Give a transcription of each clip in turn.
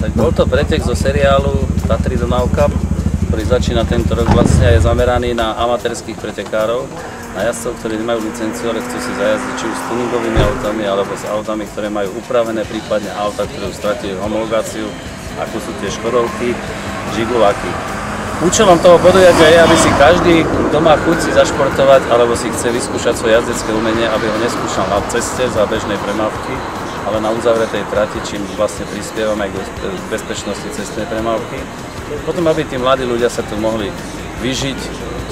Tak bol to pretek zo seriálu Tatry Donau Cup, ktorý začína tento rok vlastne a je zameraný na amatérskych pretekárov, na jazdcov, ktorí nemajú licenciu, ale chcú si zajazdiť či už s tuningovými autami, alebo s autami, ktoré majú upravené, prípadne auta, ktoré už stratili homologáciu, ako sú tie Škodovky, Žiguláky. Účelom toho podujatia je, aby si každý, kto má chuť si zašportovať, alebo si chce vyskúšať svoje jazdecké umenie, aby ho neskúšal na ceste za bežnej premávky, ale na uzavretej trati, čím vlastne prispievame k bezpečnosti cestnej premávky. Potom, aby tí mladí ľudia sa tu mohli vyžiť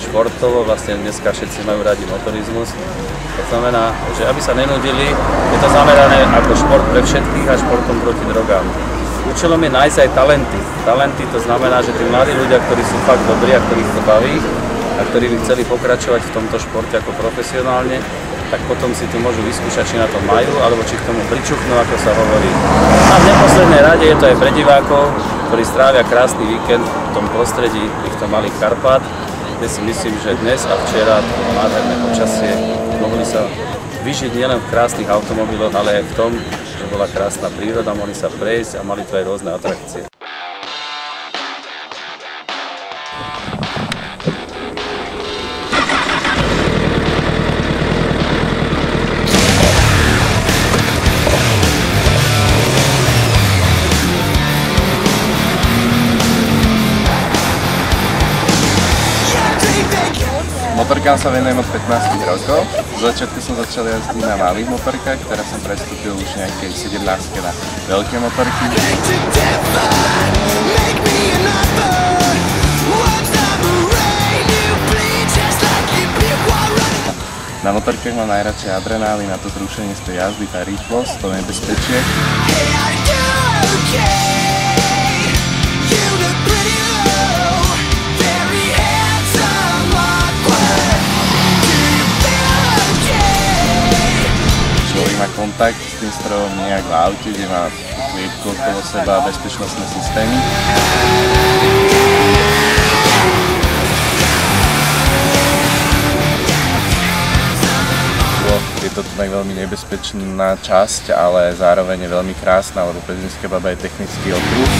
športovo, vlastne dneska všetci majú radi motorizmus. To znamená, že aby sa nenudili, je to zamerané ako šport pre všetkých a športom proti drogám. Účelom je nájsť aj talenty. Talenty to znamená, že tí mladí ľudia, ktorí sú fakt dobrí a ktorých to baví a ktorí by chceli pokračovať v tomto športe ako profesionálne, tak potom si tu môžu vyskúšať, či na to majú, alebo či k tomu pričuchnú, ako sa hovorí. A v neposlednej rade je to aj pre divákov, ktorí strávia krásny víkend v tom prostredí týchto malých Karpát, kde si myslím, že dnes a včera to nádherné počasie mohli sa vyžiť nielen v krásnych automobiloch, ale aj v tom, že bola krásna príroda, mohli sa prejsť a mali tu aj rôzne atrakcie. Motorkám sa venujem od 15 rokov. V začiatku som začal jazdiť na malých motorkách, teraz som prestúpil už nejakej 17 na veľké motorky. Na motorkách mám najradšej adrenálin, na to zrušenie z tej jazdy, tá rýchlosť, to nebezpečie. Má kontakt s tým strojom nejak v aute, kde má klietku okolo seba a bezpečnostné systémy. Je to tak veľmi nebezpečná časť, ale zároveň je veľmi krásna, lebo Pezinská Baba je technický okruh.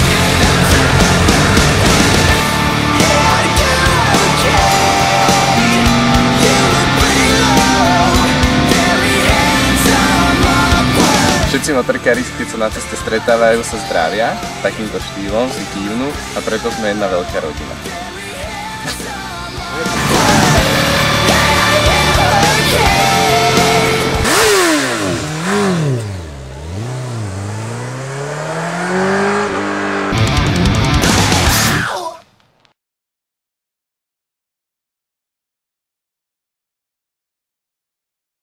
Všetci motorkári, keď sa na ceste stretávajú, sa zdravia takýmto štýlom, si kývnu a preto sme jedna veľká rodina.